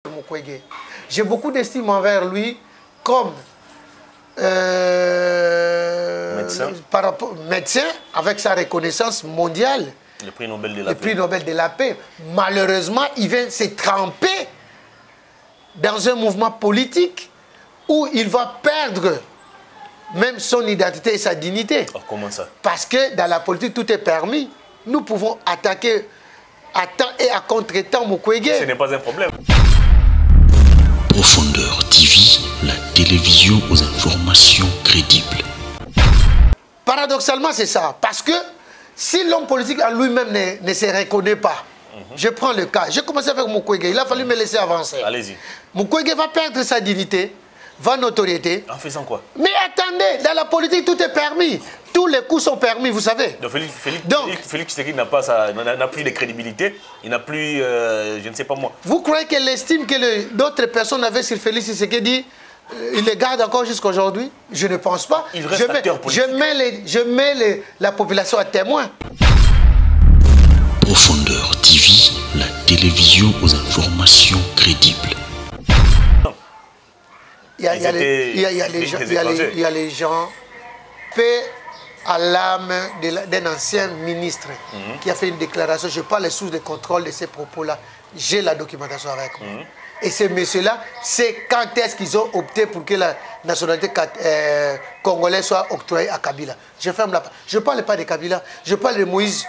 Mukwege. J'ai beaucoup d'estime envers lui comme médecin avec sa reconnaissance mondiale. Le prix Nobel de la paix. Le prix Nobel de la paix. Malheureusement, il vient se tremper dans un mouvement politique où il va perdre même son identité et sa dignité. Oh, comment ça? Parce que dans la politique, tout est permis. Nous pouvons attaquer à temps et à contre-temps Mukwege. Ce n'est pas un problème. Profondeur TV, la télévision aux informations crédibles. Paradoxalement, c'est ça. Parce que si l'homme politique en lui-même ne se reconnaît pas, je prends le cas. J'ai commencé avec Mukwege. Il a fallu me laisser avancer. Allez-y. Mukwege va perdre sa dignité, va notoriété. En faisant quoi? Mais attendez, dans la politique, tout est permis. Tous les coups sont permis, vous savez. Donc Félix Tshisekedi n'a plus de crédibilité. Il n'a plus, je ne sais pas moi. Vous croyez que l'estime que d'autres personnes avaient sur Félix Tshisekedi, il les garde encore jusqu'à aujourd'hui? Je ne pense pas. Il reste acteur politique. Je mets la population à témoin. Profondeur TV, la télévision aux informations crédibles. Il y a les gens, paix à l'âme d'un ancien ministre qui a fait une déclaration. Je parle sous le contrôle de ces propos-là. J'ai la documentation avec moi. Et ces messieurs-là, c'est quand est-ce qu'ils ont opté pour que la nationalité congolaise soit octroyée à Kabila. Je ferme la page. Je ne parle pas de Kabila, je parle de Moïse.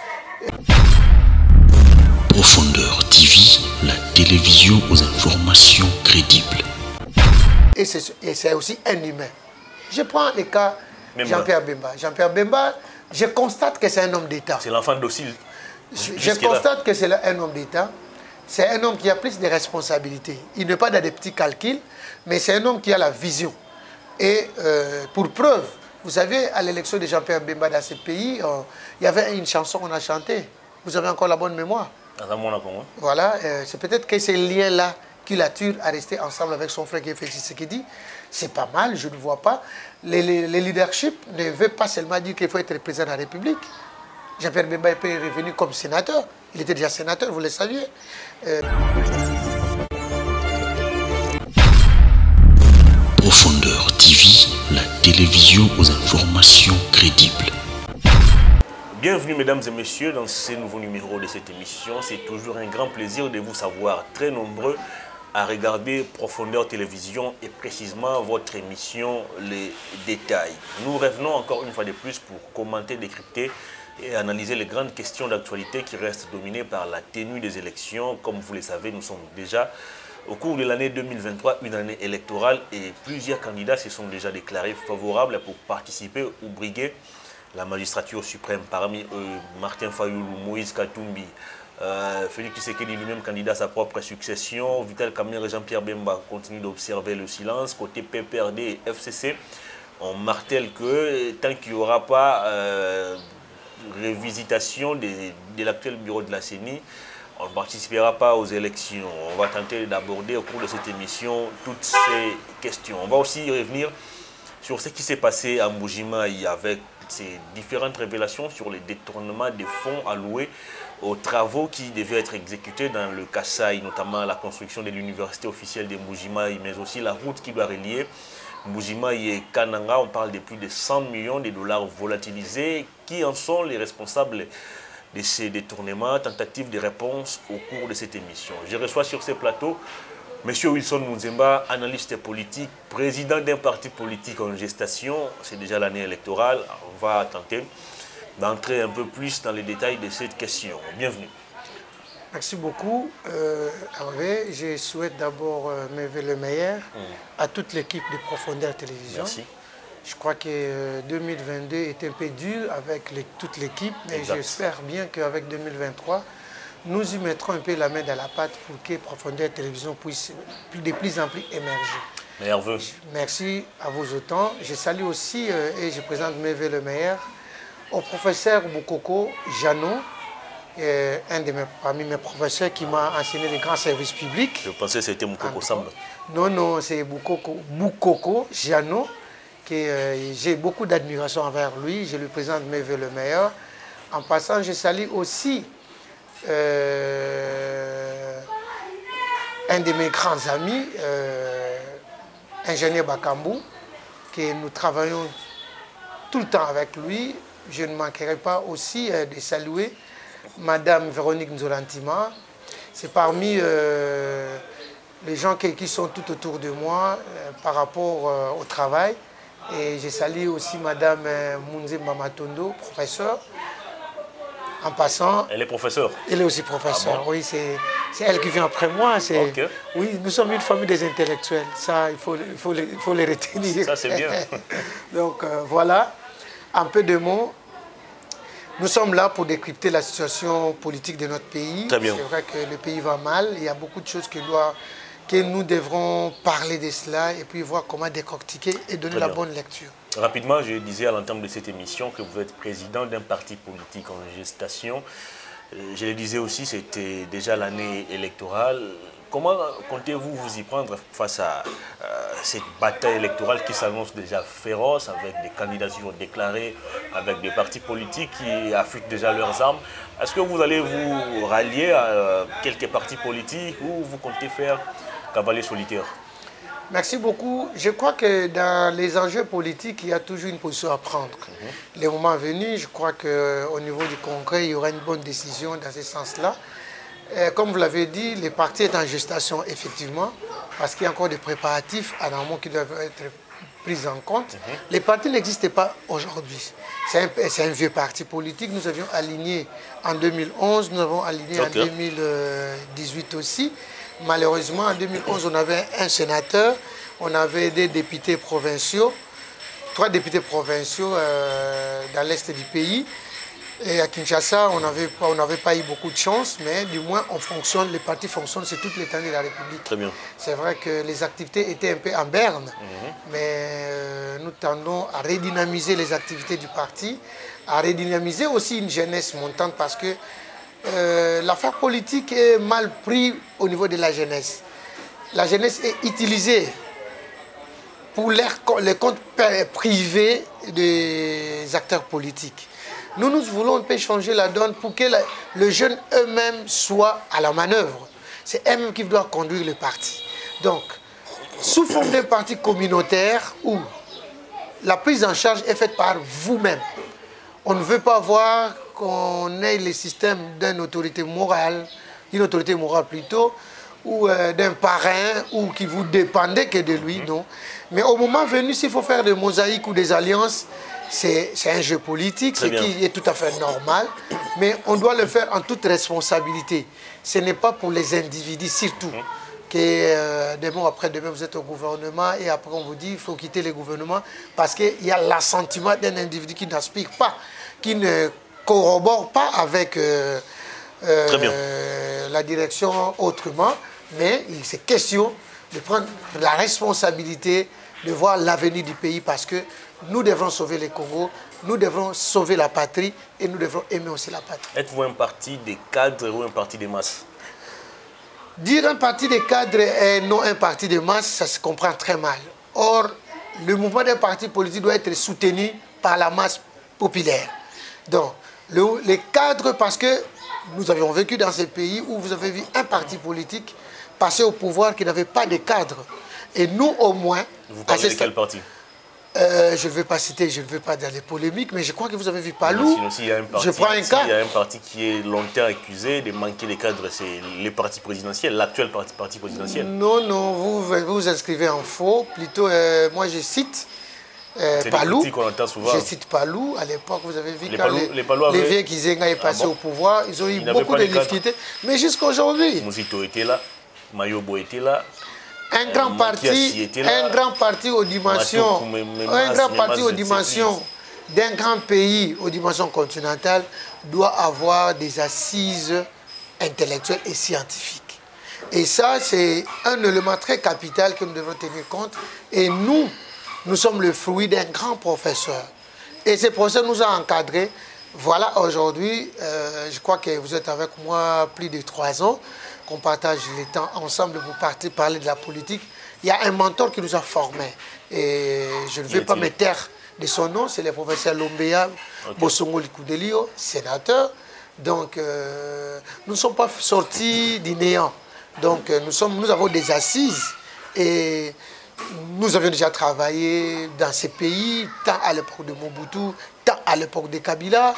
Profondeur TV, la télévision aux informations crédibles. Et c'est aussi un humain. Je prends le cas Jean-Pierre Bemba. Jean-Pierre Bemba, je constate que c'est un homme d'État. C'est l'enfant docile. Je constate que c'est un homme d'État. C'est un homme qui a plus de responsabilités. Il n'est pas dans des petits calculs, mais c'est un homme qui a la vision. Et pour preuve, vous savez, à l'élection de Jean-Pierre Bemba dans ce pays, il y avait une chanson qu'on a chantée. Vous avez encore la bonne mémoire? Voilà, c'est peut-être que ces liens-là qui l'attirent à rester ensemble avec son frère qui est Félix Tshisekedi. C'est pas mal, je ne vois pas. Le leadership ne veut pas seulement dire qu'il faut être président de la République. Jean-Pierre Bemba est revenu comme sénateur. Il était déjà sénateur, vous le saviez. Profondeur TV, la télévision aux informations crédibles. Bienvenue mesdames et messieurs dans ce nouveau numéro de cette émission. C'est toujours un grand plaisir de vous savoir très nombreux à regarder Profondeur Télévision et précisément votre émission Les Détails. Nous revenons encore une fois de plus pour commenter, décrypter et analyser les grandes questions d'actualité qui restent dominées par la tenue des élections. Comme vous le savez, nous sommes déjà au cours de l'année 2023, une année électorale et plusieurs candidats se sont déjà déclarés favorables pour participer ou briguer la magistrature suprême. Parmi eux, Martin Fayoulou, Moïse Katumbi, Félix Tshisekedi lui-même candidat à sa propre succession, Vital Kamerhe et Jean-Pierre Bemba continuent d'observer le silence. Côté PPRD et FCC, on martèle que tant qu'il n'y aura pas révisitation de l'actuel bureau de la CENI, on ne participera pas aux élections. On va tenter d'aborder au cours de cette émission toutes ces questions. On va aussi revenir sur ce qui s'est passé à Mbuji-Mayi avec ces différentes révélations sur les détournements des fonds alloués aux travaux qui devaient être exécutés dans le Kasaï, notamment la construction de l'université officielle de Mbuji-Mayi, mais aussi la route qui doit relier Mbuji-Mayi et Kananga. On parle de plus de 100 millions de dollars volatilisés. Qui en sont les responsables de ces détournements? Tentative de réponse au cours de cette émission. Je reçois sur ce plateau Monsieur Wilson Munzemba, analyste politique, président d'un parti politique en gestation. C'est déjà l'année électorale. On va tenter d'entrer un peu plus dans les détails de cette question. Bienvenue. Merci beaucoup, Hervé. Je souhaite d'abord me le meilleur à toute l'équipe de Profondeur Télévision. Merci. Je crois que 2022 est un peu dur avec toute l'équipe, mais j'espère bien qu'avec 2023, nous y mettrons un peu la main dans la pâte pour que Profondeur Télévision puisse de plus en plus émerger. Nerveux. Merci à vous autant. Je salue aussi et je présente mes vœux le meilleur au professeur Boukoko Jano, parmi mes professeurs qui m'a enseigné les grands services publics. Je pensais que c'était Moukoko Samba. Non, non, c'est Boukoko Jano. J'ai beaucoup d'admiration envers lui. Je lui présente mes vœux le meilleur. En passant, je salue aussi un de mes grands amis, ingénieur Bakambou, que nous travaillons tout le temps avec lui. Je ne manquerai pas aussi de saluer Madame Véronique Nzolantima. C'est parmi les gens qui sont tout autour de moi par rapport au travail. Et je salue aussi Madame Mounze Mamatondo, professeure. En passant... Elle est professeure? Elle est aussi professeure, ah bon? Oui, c'est elle qui vient après moi. Okay. Oui, nous sommes une famille des intellectuels, ça, il faut les retenir. Ça, c'est bien. Donc, voilà, un peu de mots. Nous sommes là pour décrypter la situation politique de notre pays. Très bien. C'est vrai que le pays va mal, il y a beaucoup de choses que nous devrons parler de cela et puis voir comment décortiquer et donner la bonne lecture. Rapidement, je disais à l'entame de cette émission que vous êtes président d'un parti politique en gestation. Je le disais aussi, c'était déjà l'année électorale. Comment comptez-vous vous y prendre face à cette bataille électorale qui s'annonce déjà féroce, avec des candidatures déclarées, avec des partis politiques qui affûtent déjà leurs armes? Est-ce que vous allez vous rallier à quelques partis politiques ou vous comptez faire cavalier solitaire? Merci beaucoup. Je crois que dans les enjeux politiques, il y a toujours une position à prendre. Les moments venus, je crois qu'au niveau du Congrès, il y aura une bonne décision dans ce sens-là. Comme vous l'avez dit, les partis sont en gestation, effectivement, parce qu'il y a encore des préparatifs en amont qui doivent être pris en compte. Les partis n'existent pas aujourd'hui. C'est un vieux parti politique. Nous avions aligné en 2011, nous avons aligné en 2018 aussi. Malheureusement, en 2011, on avait un sénateur, on avait des députés provinciaux, 3 députés provinciaux dans l'est du pays. Et à Kinshasa, on n'avait pas eu beaucoup de chance, mais du moins, les partis fonctionnent sur toute l'étendue de la République. Très bien. C'est vrai que les activités étaient un peu en berne, mais nous tendons à redynamiser les activités du parti, à redynamiser aussi une jeunesse montante parce que l'affaire politique est mal prise au niveau de la jeunesse. La jeunesse est utilisée pour les comptes privés des acteurs politiques. Nous voulons un peu changer la donne pour que les jeunes eux-mêmes soient à la manœuvre. C'est eux-mêmes qui doivent conduire le parti. Donc, sous forme d'un parti communautaire où la prise en charge est faite par vous-même. On ne veut pas voir qu'on ait le système d'une autorité morale plutôt, ou d'un parrain, ou qui vous dépendez que de lui, non. Mais au moment venu, s'il faut faire des mosaïques ou des alliances, c'est un jeu politique, ce qui est tout à fait normal, mais on doit le faire en toute responsabilité. Ce n'est pas pour les individus, surtout, que demain après demain, vous êtes au gouvernement et après on vous dit qu'il faut quitter le gouvernement parce qu'il y a l'assentiment d'un individu qui n'aspire pas, qui ne corrobore pas avec la direction autrement, mais c'est question de prendre la responsabilité de voir l'avenir du pays parce que nous devrons sauver le Congo, nous devrons sauver la patrie et nous devrons aimer aussi la patrie. Êtes-vous un parti des cadres ou un parti des masses? Dire un parti des cadres et non un parti de masse, ça se comprend très mal. Or, le mouvement d'un parti politique doit être soutenu par la masse populaire. Donc, les cadres, parce que nous avions vécu dans ce pays où vous avez vu un parti politique passer au pouvoir qui n'avait pas de cadre. Et nous, au moins... Vous parlez de quel parti? Je ne vais pas citer, je ne vais pas dans les polémiques, mais je crois que vous avez vu Palou. Je prends un cas. Il y a un parti qui est longtemps accusé de manquer les cadres, c'est le parti présidentiel, l'actuel parti présidentiel. Non, non, vous inscrivez en faux. Plutôt, moi je cite Palou. Je cite Palou. À l'époque, vous avez vu quand les vieux Kizenga est passé au pouvoir, ils ont eu beaucoup de difficultés. Mais jusqu'à aujourd'hui. Mouzito était là, Mayobo était là. Un grand parti aux dimensions, d'un grand pays aux dimensions continentales doit avoir des assises intellectuelles et scientifiques. Et ça, c'est un élément très capital que nous devons tenir compte. Et nous sommes le fruit d'un grand professeur. Et ce professeur nous a encadrés. Voilà, aujourd'hui, je crois que vous êtes avec moi plus de 3 ans. On partage les temps ensemble pour parler de la politique. Il y a un mentor qui nous a formés. Et je ne vais pas me taire de son nom, c'est le professeur Lombea Bosongo Likoudelio, sénateur. Donc, nous ne sommes pas sortis du néant. Donc nous avons des assises et nous avions déjà travaillé dans ces pays, tant à l'époque de Mobutu, tant à l'époque de Kabila.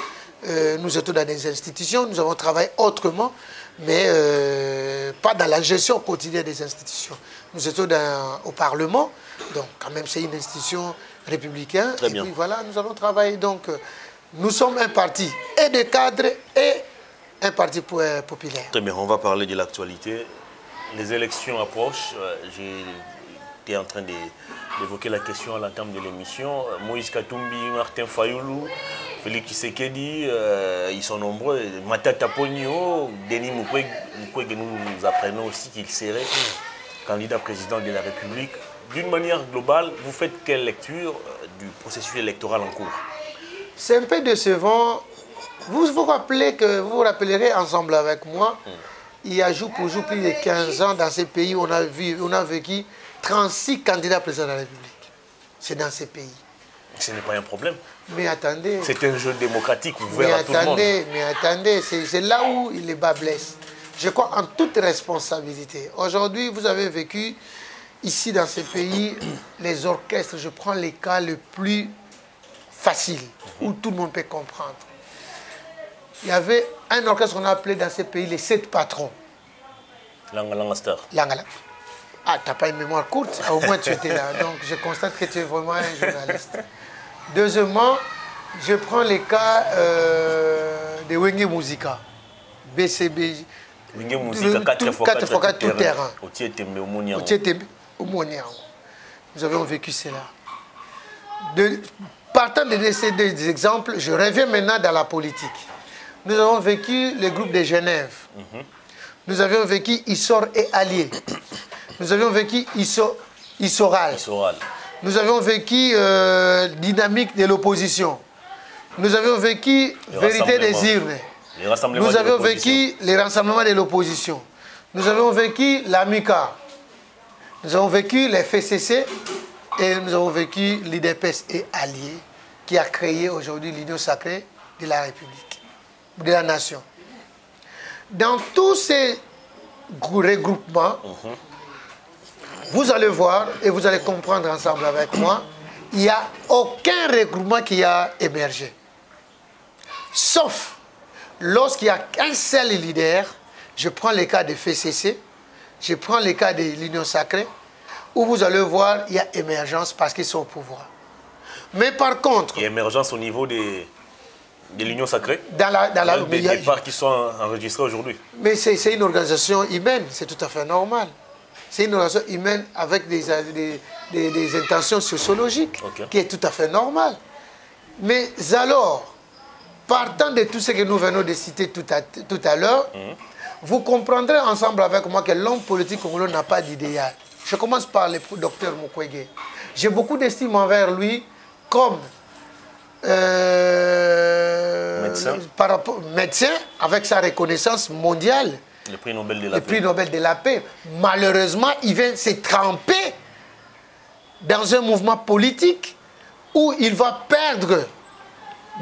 Nous étions dans des institutions, nous avons travaillé autrement, mais pas dans la gestion quotidienne des institutions. Nous étions au Parlement, donc quand même c'est une institution républicaine. Très bien. Puis voilà, nous allons travailler. Donc nous sommes un parti et de cadres et un parti populaire. Très bien, on va parler de l'actualité. Les élections approchent. J'étais en train d'évoquer la question à l'entame de l'émission. Moïse Katumbi, Martin Fayoulou, Félix Tshisekedi, ils sont nombreux. Matata Ponyo, Denis Mukwege, nous apprenons aussi qu'il serait candidat président de la République. D'une manière globale, vous faites quelle lecture du processus électoral en cours? C'est un peu décevant. Vous vous rappellerez ensemble avec moi, il y a jour pour jour plus de 15 ans dans ces pays où on a vécu 36 candidats présidents de la République. C'est dans ces pays. Ce n'est pas un problème. Mais attendez. C'est un jeu démocratique ouvert à tout le monde. Mais attendez, c'est là où les bas blessent. Je crois en toute responsabilité. Aujourd'hui, vous avez vécu ici dans ces pays, les orchestres, je prends les cas les plus faciles, où tout le monde peut comprendre. Il y avait un orchestre qu'on a appelé dans ces pays les 7 patrons. Langastar. Langala. Ah, tu n'as pas une mémoire courte, au moins tu étais là. Donc je constate que tu es vraiment un journaliste. Deuxièmement, je prends les cas de Wenge Musica, BCB. Wenge Musica, 4x4 tout terrain. Au Nous avons vécu cela. Partant de ces deux exemples, je reviens maintenant dans la politique. Nous avons vécu le groupe de Genève. Nous avions vécu Issor et Alliés. Nous avions vécu Issoral. Nous avions vécu Dynamique de l'opposition. Nous avions vécu Vérité des urnes. Nous avions vécu les rassemblements de l'opposition. Nous avons vécu l'AMICA. Nous avons vécu les FCC et nous avons vécu l'IDPS et Alliés qui a créé aujourd'hui l'Union sacrée de la République, de la nation. Dans tous ces regroupements, vous allez voir et vous allez comprendre ensemble avec moi, il n'y a aucun regroupement qui a émergé. Sauf lorsqu'il y a qu'un seul leader, je prends le cas de FCC, je prends le cas de l'Union sacrée, où vous allez voir, il y a émergence parce qu'ils sont au pouvoir. Mais par contre... Il y a émergence au niveau de l'Union sacrée, dans la des départs qui sont enregistrés aujourd'hui. Mais c'est une organisation humaine, c'est tout à fait normal. C'est une organisation humaine avec des intentions sociologiques, qui est tout à fait normal. Mais alors, partant de tout ce que nous venons de citer tout à l'heure, vous comprendrez ensemble avec moi que l'homme politique congolais n'a pas d'idéal. Je commence par le docteur Mukwege. J'ai beaucoup d'estime envers lui comme médecin avec sa reconnaissance mondiale. Le prix Nobel de la paix. Le prix Nobel de la paix. Malheureusement, il vient se tremper dans un mouvement politique où il va perdre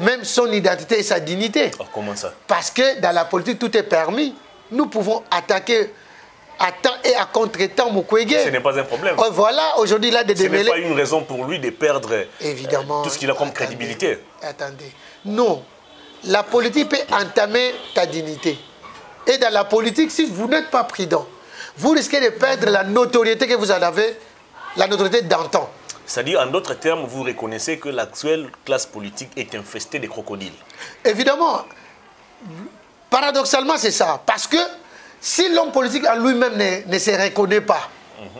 même son identité et sa dignité. Oh, comment ça? Parce que dans la politique, tout est permis. Nous pouvons attaquer à temps et à contre-temps Mukwege. Ce n'est pas un problème. Voilà, aujourd'hui, il a des démêlés. Ce n'est pas une raison pour lui de perdre évidemment, tout ce qu'il a comme crédibilité. Attendez. Non. La politique peut entamer ta dignité. Et dans la politique, si vous n'êtes pas prudent, vous risquez de perdre la notoriété que vous en avez, la notoriété d'antan. C'est-à-dire, en d'autres termes, vous reconnaissez que l'actuelle classe politique est infestée de crocodiles. Évidemment. Paradoxalement, c'est ça. Parce que si l'homme politique en lui-même ne se reconnaît pas,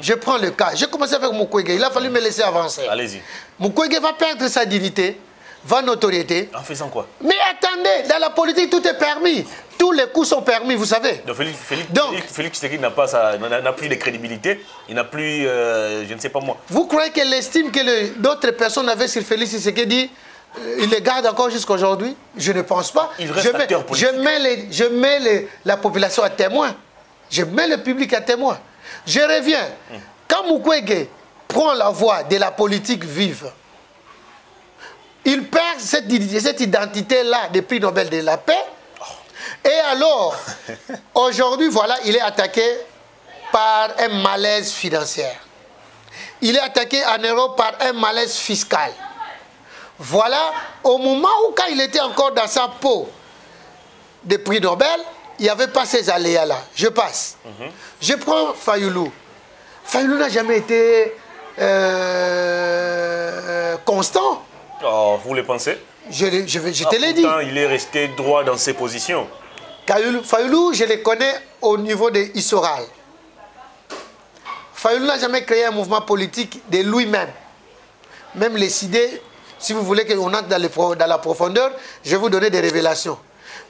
je prends le cas. J'ai commencé avec Mukwege. Il a fallu me laisser avancer. Allez-y. Mukwege va perdre sa dignité, va notoriété. En faisant quoi? Mais attendez, dans la politique, tout est permis. Tous les coups sont permis, vous savez. Donc Félix Tshisekedi n'a plus de crédibilité. Il n'a plus, je ne sais pas moi. Vous croyez que l'estime que d'autres personnes avaient sur Félix Tshisekedi, il les garde encore jusqu'à aujourd'hui? Je ne pense pas. Il reste acteur politique. Je mets la population à témoin. Je mets le public à témoin. Je reviens. Quand Mukwege prend la voie de la politique vive, il perd cette identité-là des prix Nobel de la paix. Et alors, aujourd'hui, voilà, il est attaqué par un malaise financier. Il est attaqué en Europe par un malaise fiscal. Voilà, au moment où quand il était encore dans sa peau de prix Nobel, il n'y avait pas ces aléas-là. Je passe. Je prends Fayoulou. Fayoulou n'a jamais été constant. Oh, vous le pensez? Je te l'ai dit. Il est resté droit dans ses positions. Fayoulou, je le connais au niveau de Issoral. Fayoulou n'a jamais créé un mouvement politique de lui-même. Même les idées, si vous voulez qu'on entre dans la profondeur, je vais vous donner des révélations.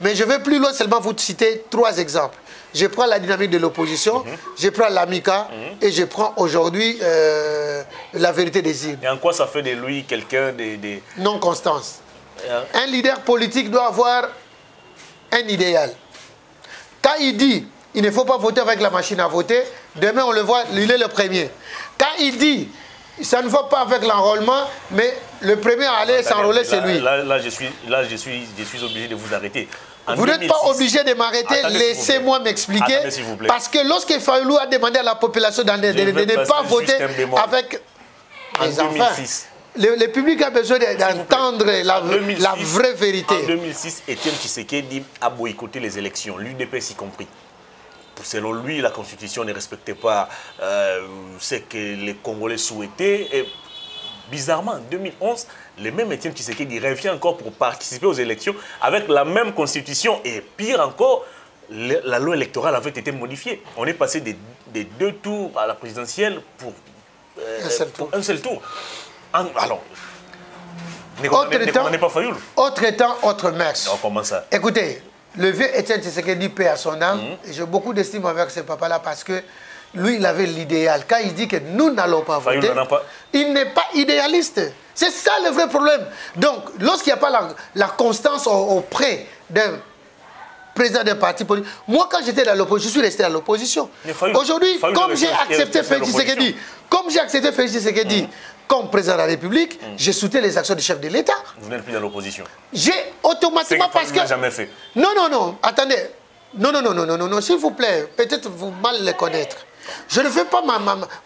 Mais je vais plus loin seulement vous citer 3 exemples. Je prends la dynamique de l'opposition, je prends l'AMICA et je prends aujourd'hui la vérité des îles. Et en quoi ça fait de lui quelqu'un de... Non-constance. Un leader politique doit avoir un idéal. Quand il dit il ne faut pas voter avec la machine à voter, demain on le voit, il est le premier. Quand il dit ça ne va pas avec l'enrôlement, mais le premier à aller s'enrôler, c'est lui. Là, je suis obligé de vous arrêter. Vous n'êtes pas obligé de m'arrêter, laissez-moi m'expliquer. Parce que lorsque Fayoulou a demandé à la population de ne pas voter avec les enfants, le public a besoin d'entendre la vraie vérité. En 2006, Étienne Tshisekedi a boycotté les élections, l'UDPS y compris. Selon lui, la Constitution ne respectait pas ce que les Congolais souhaitaient. Et bizarrement, en 2011, le même Étienne Tshisekedi revient encore pour participer aux élections avec la même Constitution. Et pire encore, la loi électorale avait été modifiée. On est passé des 2 tours à la présidentielle pour un seul tour. Alors, ne condamnez pas Fayoulou. Autre temps, autre mœurs. Non, comment ça? Écoutez, le vieux Étienne Tshisekedi paix à son âme, et j'ai beaucoup d'estime avec ce papa-là parce que lui, il avait l'idéal. Quand il dit que nous n'allons pas voter, il n'est pas idéaliste. C'est ça le vrai problème. Donc, lorsqu'il n'y a pas la constance auprès d'un président d'un parti politique, moi, quand j'étais dans l'opposition, je suis resté dans l'opposition. Aujourd'hui, comme j'ai accepté Félix Tshisekedi, comme président de la République, j'ai soutenu les actions du chef de l'État. Vous n'êtes plus dans l'opposition. J'ai automatiquement parce que... jamais fait. Non, attendez. Non, s'il vous plaît, peut-être vous mal le connaître. Je ne veux pas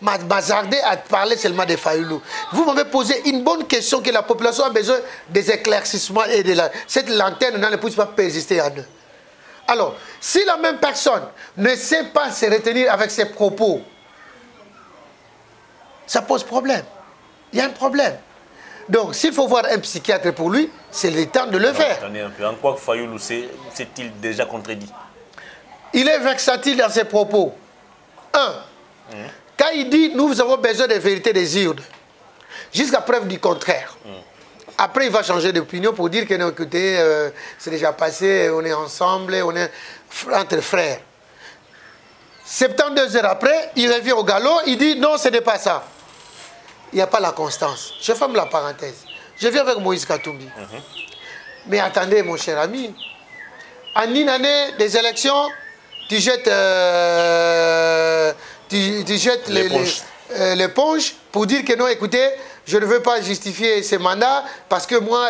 m'hazarder à parler seulement de Fayoulou. Vous m'avez posé une bonne question que la population a besoin des éclaircissements et de cette lanterne ne peut pas persister en eux. Alors, si la même personne ne sait pas se retenir avec ses propos, ça pose problème. Il y a un problème. Donc, s'il faut voir un psychiatre pour lui, c'est le temps de le faire. Attendez un peu. En quoi Fayoulou s'est-il déjà contredit? Il est versatile dans ses propos. Quand il dit nous avons besoin de vérité des urnes, jusqu'à preuve du contraire. Après, il va changer d'opinion pour dire que non, écoutez, c'est déjà passé, on est ensemble, on est entre frères. 72 heures après, il revient au galop, il dit non, ce n'est pas ça. Il n'y a pas la constance. Je ferme la parenthèse. Je viens avec Moïse Katumbi. Mais attendez, mon cher ami, en une année des élections, tu jettes l'éponge pour dire que non, écoutez, je ne veux pas justifier ces mandats parce que moi,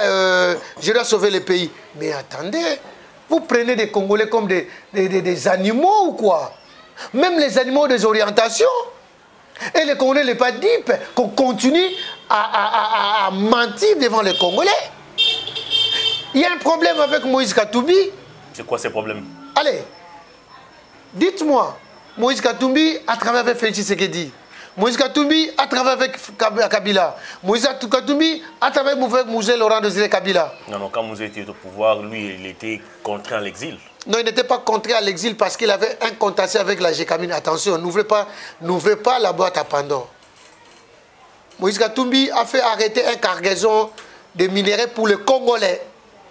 je dois sauver le pays. Mais attendez, vous prenez des Congolais comme des animaux ou quoi? Même les animaux des orientations. Et les Congolais ne sont pas dupes qu'on continue à mentir devant les Congolais. Il y a un problème avec Moïse Katumbi. C'est quoi ces problèmes? Allez, dites-moi, Moïse Katumbi a travaillé avec Félix Tshisekedi. Moïse Katumbi a travaillé avec Kabila. Moïse Katumbi a travaillé avec Mouzé Laurent Désiré Kabila. Non, quand Mouzé était au pouvoir, lui, il était contraint à l'exil. Non, il n'était pas contraint à l'exil parce qu'il avait un contentieux avec la Gécamine. Attention, n'ouvrez pas la boîte à Pandore. Moïse Katumbi a fait arrêter un cargaison de minerais pour le Congolais,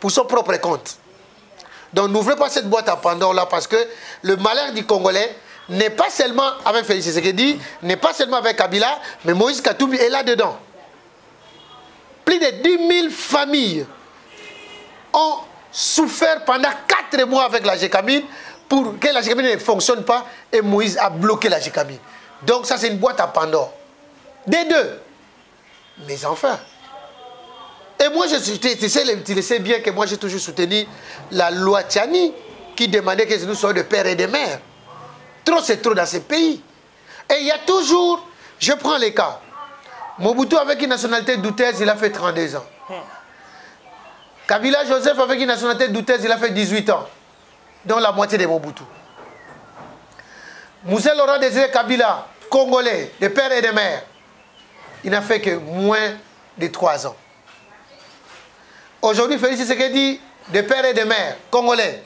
pour son propre compte. Donc n'ouvrez pas cette boîte à Pandore là parce que le malheur du Congolais n'est pas seulement avec Félix Tshisekedi, n'est pas seulement avec Kabila, mais Moïse Katumbi est là-dedans. Plus de 10 000 familles ont souffert pendant 4 mois avec la Gécamine pour que la Gécamine ne fonctionne pas et Moïse a bloqué la Gécamine. Donc ça c'est une boîte à Pandore. Des deux. Mais enfin. Et moi, tu le sais bien que moi j'ai toujours soutenu la loi Tchani qui demandait que nous soyons de père et de mère. Trop c'est trop dans ce pays. Et il y a toujours, je prends les cas. Mobutu avec une nationalité douteuse, il a fait 32 ans. Kabila Joseph avec une nationalité douteuse, il a fait 18 ans. Dont la moitié de Mobutu. Moussa Laurent Désiré Kabila, Congolais, de père et de mère, il n'a fait que moins de 3 ans. Aujourd'hui, Félix Tshisekedi, de père et de mère, Congolais,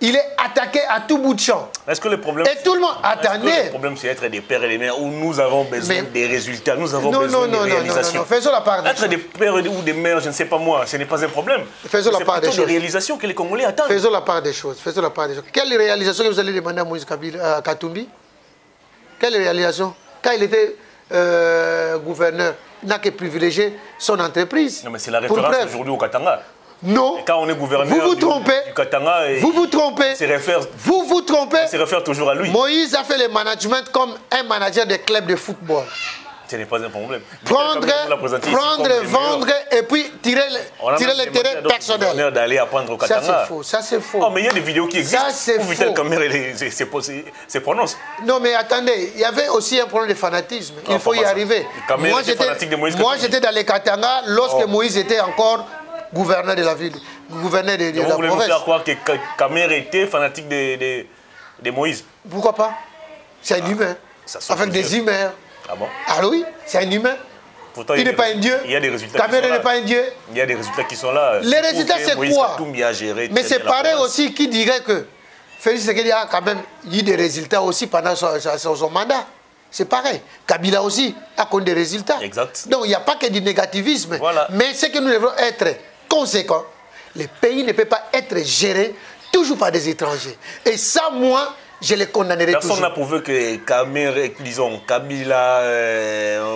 il est attaqué à tout bout de champ. Est-ce que le problème... Et tout le monde... Attendez. Le problème, c'est être des pères et des mères où nous avons besoin des résultats, nous avons besoin des réalisations. Non, faisons la part des choses. Être des pères ou des mères, je ne sais pas moi, ce n'est pas un problème. Faisons la part des choses. C'est plutôt des réalisations que les Congolais attendent. Faisons la part des choses. Faisons la part des choses. Quelle réalisation que vous allez demander à Moïse Katumbi? Quelle réalisation? Quand il était gouverneur, il n'a que privilégié son entreprise. Non, mais c'est la référence aujourd'hui au Katanga. Non. Et quand on est gouverneur vous vous trompez. Du Katanga, vous vous trompez. Vous vous trompez. Se réfère toujours à lui. Moïse a fait le management comme un manager de club de football. Ce n'est pas un problème. Prendre, vendre et puis tirer le terrain personnel. D'aller apprendre au Katanga. Ça c'est faux. Ça c'est faux. Oh, mais il y a des vidéos qui existent. Ça c'est faux. Vital Kamerhe se prononce. Non mais attendez, il y avait aussi un problème de fanatisme. Il faut y arriver. Moi j'étais dans les Katanga lorsque Moïse était encore gouverneur de la ville, gouverneur de la province. Vous voulez nous faire croire que Kamerhe était fanatique de Moïse? Pourquoi pas? C'est un humain. Avec des humains. Ah bon? Ah oui, c'est un humain. Pourtant, il n'est pas un dieu. Il y a des résultats. Kamerhe n'est pas un dieu. Il y a des résultats qui sont là. Les résultats, c'est quoi? Mais c'est pareil aussi qui dirait que Félix Tshisekedi a quand même eu des résultats aussi pendant son mandat. C'est pareil. Kabila aussi a connu des résultats. Exact. Donc il n'y a pas que du négativisme. Voilà. Mais c'est que nous devons être conséquents. Le pays ne peut pas être géré toujours par des étrangers. Et ça, moi, je les condamnerai toujours. Personne n'a prouvé que Kamerhe, disons, Kabila,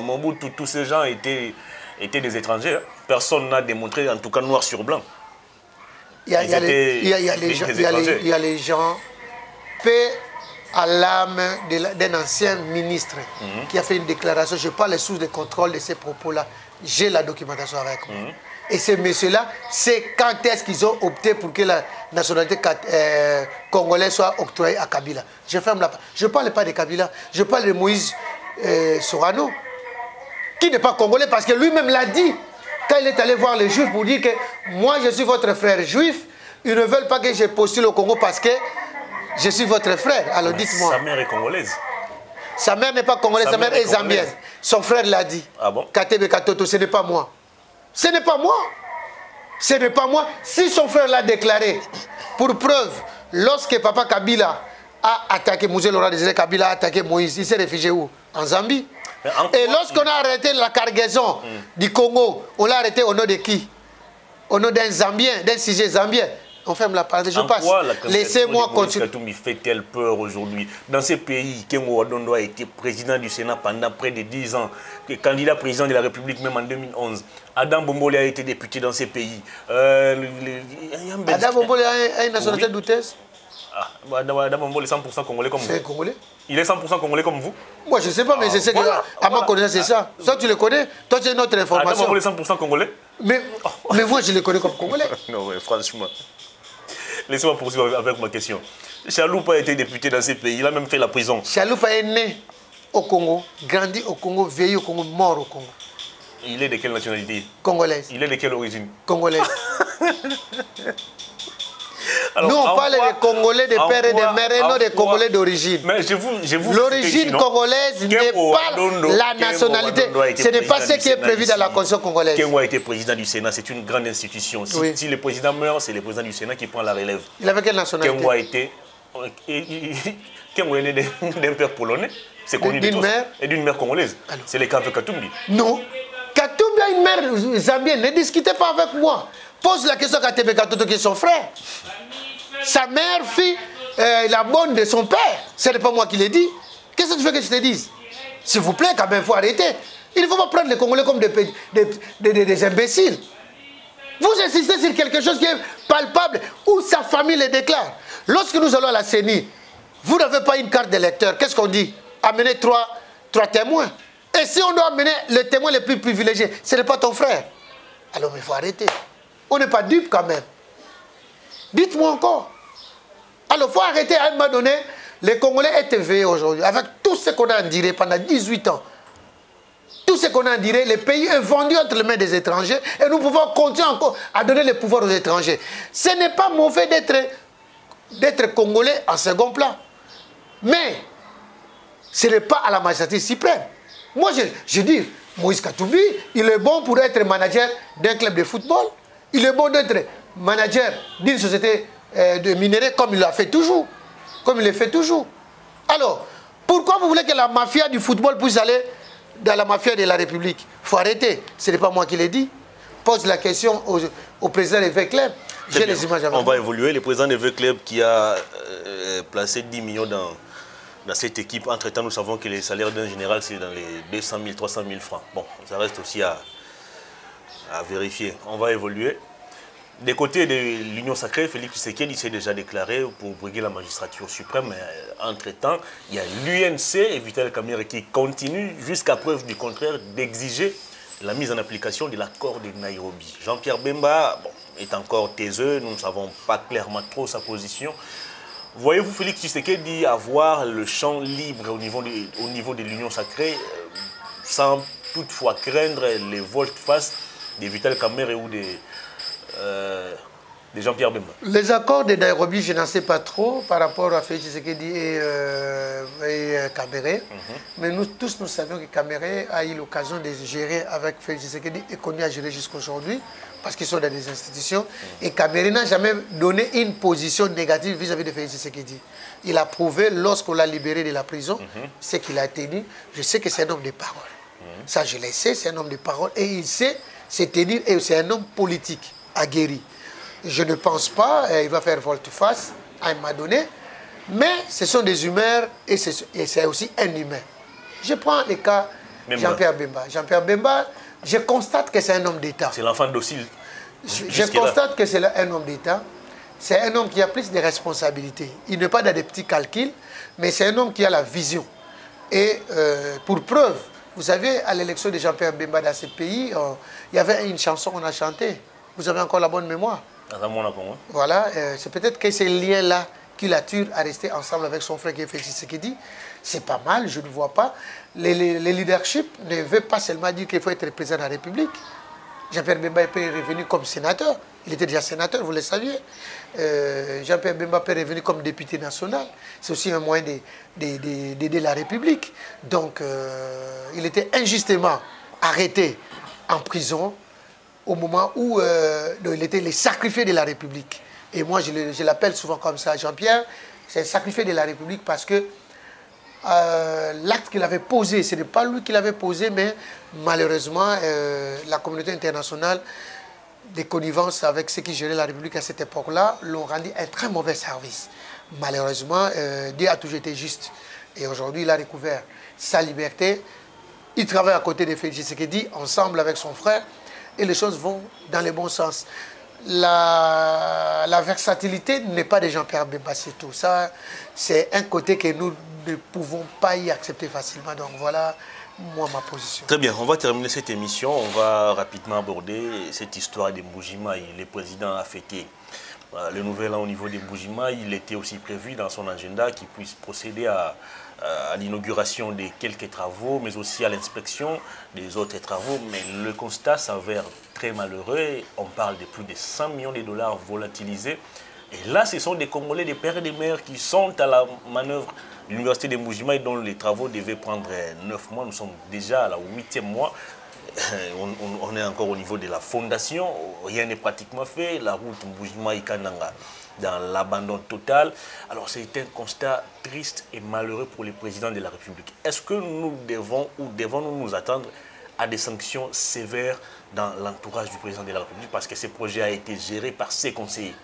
Mobutu, tous ces gens étaient des étrangers. Personne n'a démontré, en tout cas noir sur blanc. Il y a les gens, paix à l'âme d'un ancien ministre qui a fait une déclaration. Je parle sous le contrôle de ces propos-là. J'ai la documentation avec moi. Et ces messieurs-là, c'est quand est-ce qu'ils ont opté pour que la nationalité congolaise soit octroyée à Kabila. Je ferme la porte. Je ne parle pas de Kabila, je parle de Moïse Sorano, qui n'est pas congolais parce que lui-même l'a dit. Quand il est allé voir les Juifs pour dire que moi je suis votre frère juif, ils ne veulent pas que je postule au Congo parce que je suis votre frère. Alors dites-moi. Sa mère est congolaise. Sa mère n'est pas congolaise, sa mère est zambienne. Son frère l'a dit. Ah bon? Katebe Katoto, ce n'est pas moi. Ce n'est pas moi. Ce n'est pas moi. Si son frère l'a déclaré, pour preuve, lorsque Papa Kabila a attaqué, Moussa Laurent Désiré Kabila a attaqué Moïse, il s'est réfugié où? En Zambie. Et lorsqu'on a arrêté la cargaison du Congo, on l'a arrêté au nom de qui? Au nom d'un Zambien, d'un sujet zambien. On ferme la parenthèse, je passe. Laissez-moi continuer. Moïse fait-elle peur aujourd'hui? Dans ces pays, Kengo Wadondo a été président du Sénat pendant près de 10 ans, candidat président de la République même en 2011. Adam Bombole a été député dans ces pays. Adam Bombole a une nationalité douteuse? Adam Bombole est 100% congolais comme vous. C'est congolais? Il est 100% congolais comme vous? Moi je ne sais pas, mais je sais que à ma connaissance c'est ça. Toi tu le connais? Toi tu as une autre information. Adam Bombole est 100% congolais? Mais moi je le connais comme congolais. Non mais franchement. Laissez-moi poursuivre avec ma question. Chaloupa a été député dans ces pays, il a même fait la prison. Chaloupa est né au Congo, grandi au Congo, vieilli au Congo, mort au Congo. Il est de quelle nationalité? Congolaise. Il est de quelle origine? Congolaise. Alors, nous, on parle des Congolais de père et de mère et non des Congolais d'origine. Mais l'origine congolaise n'est pas la nationalité. Ce n'est pas ce qui est prévu dans la Constitution congolaise. Kengo a été président du Sénat, c'est une grande institution. Si le président meurt, c'est le président du Sénat qui prend la relève. Il avait quelle nationalité? Kengo a été... Kengo est né d'un père polonais, c'est connu de tous. Et d'une mère congolaise. C'est le cas avec Katumbi. Non. Katumbi a une mère zambienne. Ne discutez pas avec moi. Pose la question à Katebe Katoto qui est son frère. Sa mère fit la bonne de son père. Ce n'est pas moi qui l'ai dit. Qu'est-ce que tu veux que je te dise? S'il vous plaît, quand même, il faut arrêter. Il ne faut pas prendre les Congolais comme des imbéciles. Vous insistez sur quelque chose qui est palpable, où sa famille le déclare. Lorsque nous allons à la CENI, vous n'avez pas une carte d'électeur. Qu'est-ce qu'on dit? Amenez trois témoins. Et si on doit amener le témoin le plus privilégié, ce n'est pas ton frère. Alors il faut arrêter. On n'est pas dupe quand même. Dites-moi encore. Alors il faut arrêter à un moment donné Les Congolais étaient éveillés aujourd'hui, avec tout ce qu'on a enduré pendant 18 ans. Tout ce qu'on a enduré, le pays est vendu entre les mains des étrangers et nous pouvons continuer encore à donner le pouvoir aux étrangers. Ce n'est pas mauvais d'être Congolais en second plan. Mais ce n'est pas à la magistrature suprême. Moi, je dis, Moïse Katumbi, il est bon pour être manager d'un club de football. Il est bon d'être manager d'une société de minerais comme il l'a fait toujours. Comme il le fait toujours. Alors, pourquoi vous voulez que la mafia du football puisse aller dans la mafia de la République? Il faut arrêter. Ce n'est pas moi qui l'ai dit. Pose la question au président de V-Club. J'ai les images avec moi. On va évoluer. Le président de V-Club qui a placé 10 millions dans cette équipe. Entre-temps, nous savons que les salaires d'un général, c'est dans les 200 000, 300 000 francs. Bon, ça reste aussi à vérifier. On va évoluer. Des côtés de l'Union sacrée, Félix Tshisekedi s'est déjà déclaré pour briguer la magistrature suprême. Entre-temps, il y a l'UNC et Vital Kamerhe qui continue, jusqu'à preuve du contraire, d'exiger la mise en application de l'accord de Nairobi. Jean-Pierre Bemba est encore taiseux, nous ne savons pas clairement trop sa position. Voyez-vous Félix Tshisekedi avoir le champ libre au niveau de l'Union sacrée sans toutefois craindre les volte-face de Vital Kamerhe ou de Jean-Pierre Bemba? Les accords de Nairobi, je n'en sais pas trop par rapport à Félix Tshisekedi et Kamerhe. Mais nous tous, nous savions que Kamerhe a eu l'occasion de gérer avec Félix Tshisekedi et qu'on a géré jusqu'aujourd'hui parce qu'ils sont dans des institutions. Et Kamerhe n'a jamais donné une position négative vis-à-vis de Félix Tshisekedi. Il a prouvé, lorsqu'on l'a libéré de la prison, ce qu'il a tenu. Je sais que c'est un homme de parole. Ça, je le sais, c'est un homme de parole. Et il sait se tenir et c'est un homme politique aguerri. Je ne pense pas il va faire volte-face à un moment donné, mais ce sont des humeurs et c'est aussi un humain. Je prends le cas Jean-Pierre Bemba. Jean-Pierre Bemba, je constate que c'est un homme d'État. C'est l'enfant docile. Je constate que c'est un homme d'État. C'est un homme qui a plus de responsabilités. Il n'est pas dans des petits calculs, mais c'est un homme qui a la vision. Et pour preuve, vous savez, à l'élection de Jean-Pierre Bemba dans ce pays, il y avait une chanson qu'on a chantée. Vous avez encore la bonne mémoire. Voilà, c'est peut-être que ces liens-là qui l'attirent à rester ensemble avec son frère qui est Félix Tshisekedi. C'est pas mal, je ne vois pas. Le leadership ne veut pas seulement dire qu'il faut être président de la République. Jean-Pierre Bemba est revenu comme sénateur. Il était déjà sénateur, vous le saviez. Jean-Pierre Bemba est revenu comme député national. C'est aussi un moyen d'aider la République. Donc, il était injustement arrêté en prison au moment où il était le sacrifié de la République. Et moi, je l'appelle souvent comme ça, Jean-Pierre, c'est le sacrifié de la République parce que l'acte qu'il avait posé, ce n'est pas lui qui l'avait posé, mais malheureusement, la communauté internationale, des connivences avec ceux qui géraient la République à cette époque-là, l'ont rendu un très mauvais service. Malheureusement, Dieu a toujours été juste. Et aujourd'hui, il a découvert sa liberté. Il travaille à côté de Félix Tshisekedi, ensemble avec son frère, et les choses vont dans le bon sens. La versatilité n'est pas de Jean-Pierre Bemba, c'est tout. Ça, c'est un côté que nous ne pouvons pas y accepter facilement. Donc voilà, moi, ma position. Très bien, on va terminer cette émission. On va rapidement aborder cette histoire des Mbuji-Mayi. Le président a fêté le nouvel an au niveau des Mbuji-Mayi. Il était aussi prévu dans son agenda qu'il puisse procéder à l'inauguration de quelques travaux, mais aussi à l'inspection des autres travaux. Mais le constat s'avère très malheureux. On parle de plus de 100 millions de dollars volatilisés. Et là, ce sont des Congolais, des pères et des mères qui sont à la manœuvre de l'université de Mbuji-Mayi dont les travaux devaient prendre 9 mois. Nous sommes déjà à la 8e mois. On est encore au niveau de la fondation. Rien n'est pratiquement fait. La route Mbuji-Mayi-Kananga dans l'abandon total. Alors c'est un constat triste et malheureux pour les présidents de la République. Est-ce que nous devons ou devons-nous nous attendre à des sanctions sévères dans l'entourage du président de la République parce que ce projet a été géré par ses conseillers?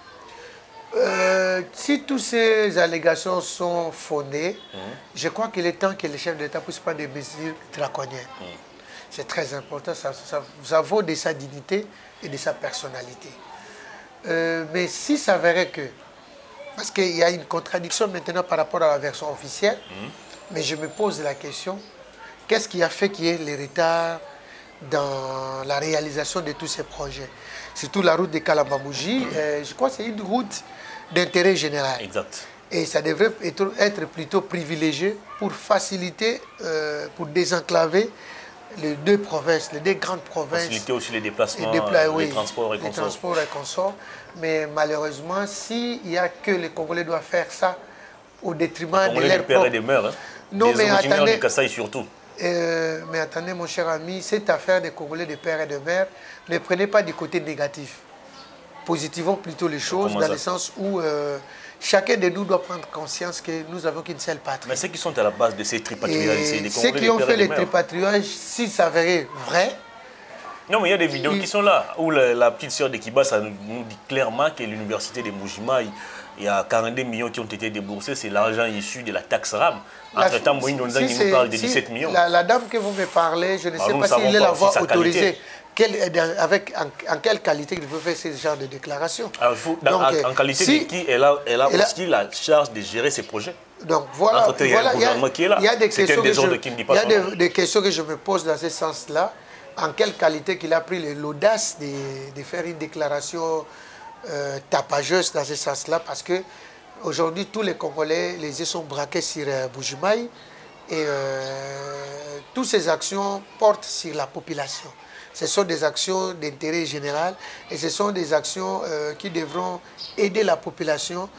Si toutes ces allégations sont fondées, je crois qu'il est temps que les chefs d'État puissent prendre des mesures draconiennes. C'est très important, ça vaut de sa dignité et de sa personnalité. Mais si ça s'avérait que, parce qu'il y a une contradiction maintenant par rapport à la version officielle, mais je me pose la question, qu'est-ce qui a fait qu'il y ait les retards dans la réalisation de tous ces projets? Surtout la route de Kalambamouji, je crois que c'est une route d'intérêt général. Exact. Et ça devrait être plutôt privilégié pour faciliter, pour désenclaver les deux provinces, les deux grandes provinces. Faciliter aussi les déplacements, oui, les transports et consorts. Les transports et consorts. Mais malheureusement, s'il n'y a que les Congolais doivent faire ça au détriment de leurs pères et des mères, hein. Non, mais attendez, du Kasaï surtout. Mais attendez, mon cher ami, cette affaire des Congolais de pères et de mères, ne prenez pas du côté négatif. Positivons plutôt les choses dans le sens où chacun de nous doit prendre conscience que nous avons qu'une seule patrie. Mais ceux qui sont à la base de ces tripatriages, ceux qui ont fait les tripatriages, s'il s'avérait vrai. Non, mais il y a des vidéos qui sont là, où la petite sœur de Kibasa nous dit clairement que l'université de Mujima, il y a 42 millions qui ont été déboursés, c'est l'argent issu de la taxe RAM. Entre-temps, Moïse Nonzang nous parle de 17 millions. La dame que vous me parlez, je ne sais pas s'il est la voix autorisée. En quelle qualité il veut faire ce genre de déclaration. Alors, en qualité de qui elle a aussi la charge de gérer ces projets. Donc voilà, il y a des questions que je me pose dans ce sens-là. En quelle qualité qu'il a pris l'audace de faire une déclaration tapageuse dans ce sens-là, parce que aujourd'hui tous les Congolais, les yeux sont braqués sur Bujumaï et toutes ces actions portent sur la population. Ce sont des actions d'intérêt général et ce sont des actions qui devront aider la population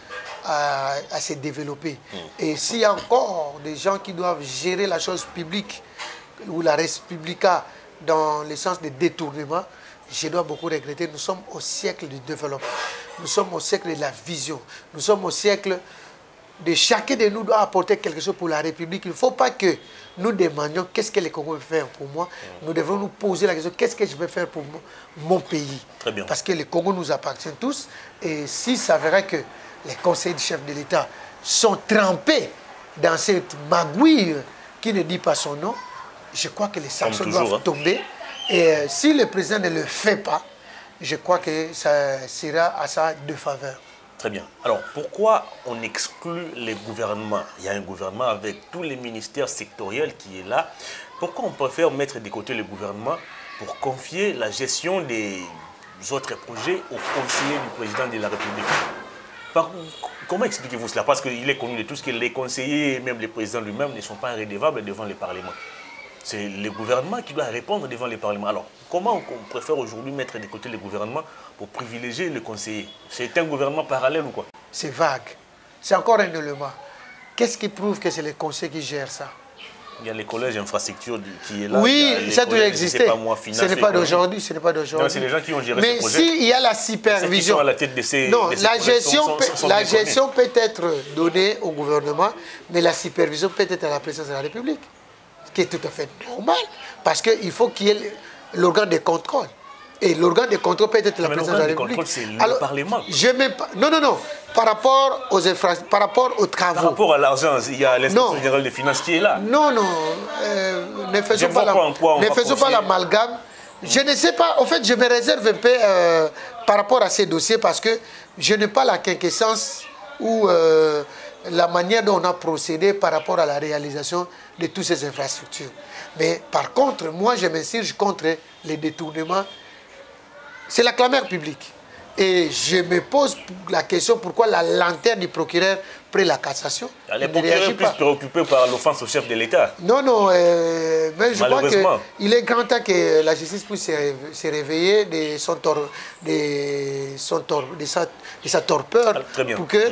à se développer. Et s'il y a encore des gens qui doivent gérer la chose publique ou la res publica dans le sens de détournement, je dois beaucoup regretter. Nous sommes au siècle du développement. Nous sommes au siècle de la vision. Nous sommes au siècle de chacun de nous doit apporter quelque chose pour la République. Il ne faut pas que nous demandions qu'est-ce que les Congolais peuvent faire pour moi. Nous devons nous poser la question, qu'est-ce que je peux faire pour mon pays. Très bien. Parce que les Congos nous appartiennent tous. Et s'il s'avérait que les conseils du chef de l'État sont trempés dans cette magouille qui ne dit pas son nom, je crois que les sanctions doivent tomber. Et si le président ne le fait pas, je crois que ça sera à sa défaveur. Très bien. Alors, pourquoi on exclut les gouvernements? Il y a un gouvernement avec tous les ministères sectoriels qui est là. Pourquoi on préfère mettre de côté le gouvernement pour confier la gestion des autres projets aux conseillers du président de la République? Comment expliquez-vous cela? Parce qu'il est connu de tous que les conseillers et même le président lui-même ne sont pas irrédevables devant le Parlement. C'est le gouvernement qui doit répondre devant le Parlement. Alors, comment on préfère aujourd'hui mettre de côté le gouvernement pour privilégier le conseiller? C'est un gouvernement parallèle ou quoi? C'est vague. C'est encore un élément. Qu'est-ce qui prouve que c'est le conseil qui gère ça? Il y a les collèges infrastructures qui est là. Oui, ça doit exister. Ce n'est pas d'aujourd'hui. Ce n'est pas d'aujourd'hui. C'est les gens qui ont géré ces projets. Mais s'il y a la supervision, à la tête de ces, non, de ces la gestion peut être donnée au gouvernement, mais la supervision peut être à la présidence de la République. Qui est tout à fait normal, parce qu'il faut qu'il y ait l'organe de contrôle. Et l'organe de contrôle peut être la présidence de la République. C'est le Parlement. Non. Par rapport aux infrastructures, par rapport aux travaux. Par rapport à l'argent, il y a l'inspection générale des finances qui est là. Non. Ne faisons pas l'amalgame. Je ne sais pas. En fait, je me réserve un peu par rapport à ces dossiers parce que je n'ai pas la quinquessence ou la manière dont on a procédé par rapport à la réalisation de toutes ces infrastructures. Mais par contre, moi, je m'insurge contre les détournements. C'est la clameur publique. Et je me pose la question pourquoi la lanterne du procureur prit la cassation. Les procureurs sont plus préoccupés par l'offense au chef de l'État. Non, mais je crois qu'il est grand temps que la justice puisse se réveiller de sa torpeur pour que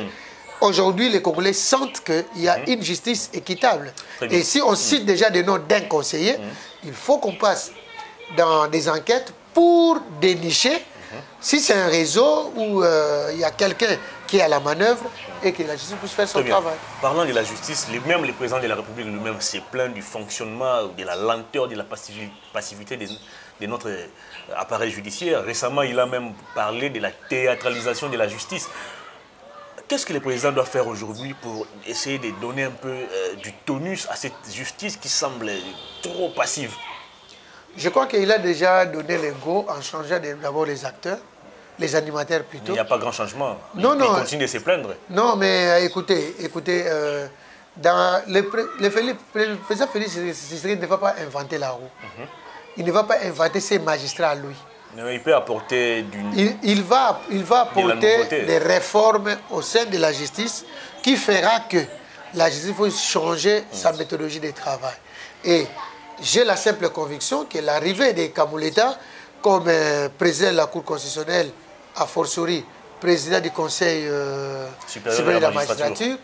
aujourd'hui les Congolais sentent qu'il y a une justice équitable. Et si on cite déjà des noms d'un conseiller, il faut qu'on passe dans des enquêtes pour dénicher si c'est un réseau où il y a quelqu'un qui est à la manœuvre et que la justice puisse faire son travail. Parlant de la justice, même le président de la République lui-même s'est plaint du fonctionnement, de la lenteur, de la passivité de notre appareil judiciaire. Récemment, il a même parlé de la théâtralisation de la justice. Qu'est-ce que le président doit faire aujourd'hui pour essayer de donner un peu du tonus à cette justice qui semble trop passive? Je crois qu'il a déjà donné le go en changeant d'abord les acteurs, les animateurs plutôt. Il n'y a pas grand changement. Il continue de se plaindre. Non, mais écoutez, le président Félix Tshisekedi ne va pas inventer la roue. Il ne va pas inventer ses magistrats à lui. Il peut apporter il va apporter des réformes au sein de la justice qui fera que la justice faut changer sa méthodologie de travail. Et j'ai la simple conviction que l'arrivée de Kamuleta comme président de la Cour constitutionnelle, a fortiori président du Conseil supérieur de la magistrature,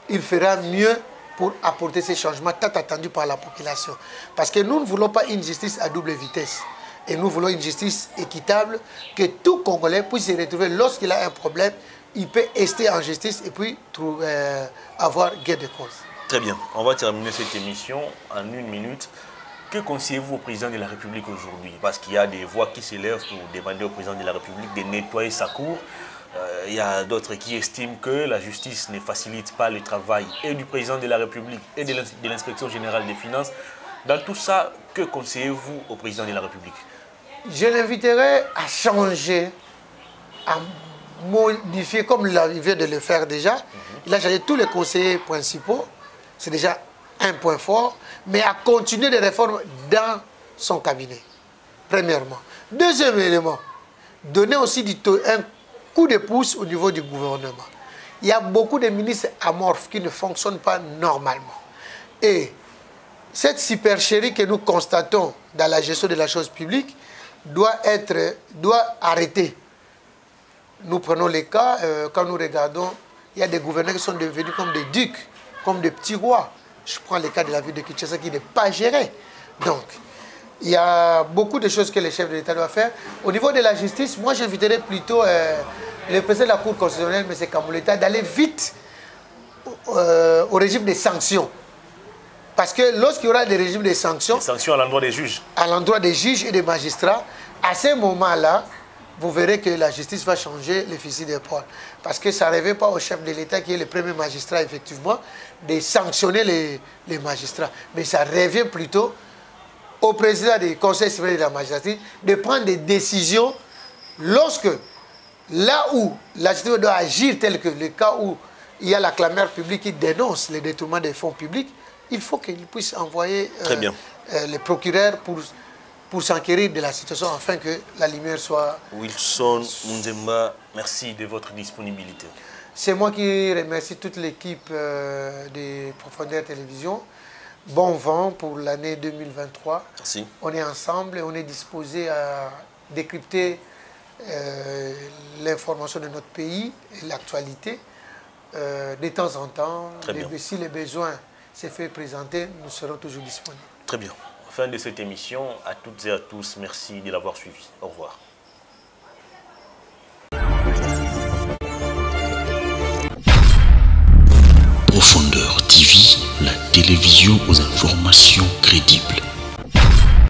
il fera mieux pour apporter ces changements tant attendus par la population. Parce que nous ne voulons pas une justice à double vitesse. Et nous voulons une justice équitable, que tout Congolais puisse se retrouver lorsqu'il a un problème, il peut rester en justice et puis avoir gain de cause. Très bien. On va terminer cette émission en 1 minute. Que conseillez-vous au président de la République aujourd'hui? Parce qu'il y a des voix qui s'élèvent pour demander au président de la République de nettoyer sa cour. Il y a d'autres qui estiment que la justice ne facilite pas le travail et du président de la République et de l'inspection générale des finances. Dans tout ça, que conseillez-vous au président de la République? Je l'inviterai à changer, à modifier comme il vient de le faire déjà. Il a changé tous les conseillers principaux. C'est déjà un point fort, mais à continuer des réformes dans son cabinet, premièrement. Deuxième élément, donner aussi un coup de pouce au niveau du gouvernement. Il y a beaucoup de ministres amorphes qui ne fonctionnent pas normalement. Et cette supercherie que nous constatons dans la gestion de la chose publique doit arrêter. Nous prenons les cas, quand nous regardons, il y a des gouverneurs qui sont devenus comme des ducs, comme des petits rois. Je prends le cas de la ville de Kinshasa qui n'est pas gérée. Donc, il y a beaucoup de choses que les chefs de l'État doivent faire. Au niveau de la justice, moi j'inviterais plutôt le président de la Cour constitutionnelle, M. Kamuleta, d'aller vite au régime des sanctions. Parce que lorsqu'il y aura des régimes de sanctions... Des sanctions à l'endroit des juges. À l'endroit des juges et des magistrats, à ce moment-là, vous verrez que la justice va changer le fusil d'épaule. Parce que ça ne revient pas au chef de l'État, qui est le premier magistrat, effectivement, de sanctionner les magistrats. Mais ça revient plutôt au président du Conseil supérieur de la magistrature de prendre des décisions lorsque, là où la justice doit agir, tel que le cas où il y a la clameur publique qui dénonce le détournement des fonds publics, il faut qu'il puisse envoyer les procureurs pour s'enquérir de la situation afin que la lumière soit... Wilson Munzemba, merci de votre disponibilité. C'est moi qui remercie toute l'équipe de Profondeur Télévision. Bon vent pour l'année 2023. Merci. On est ensemble et on est disposé à décrypter l'information de notre pays et l'actualité. De temps en temps, si les besoins se fait présenter, nous serons toujours disponibles. Très bien. Fin de cette émission, à toutes et à tous, merci de l'avoir suivi. Au revoir. Profondeur TV, la télévision aux informations crédibles.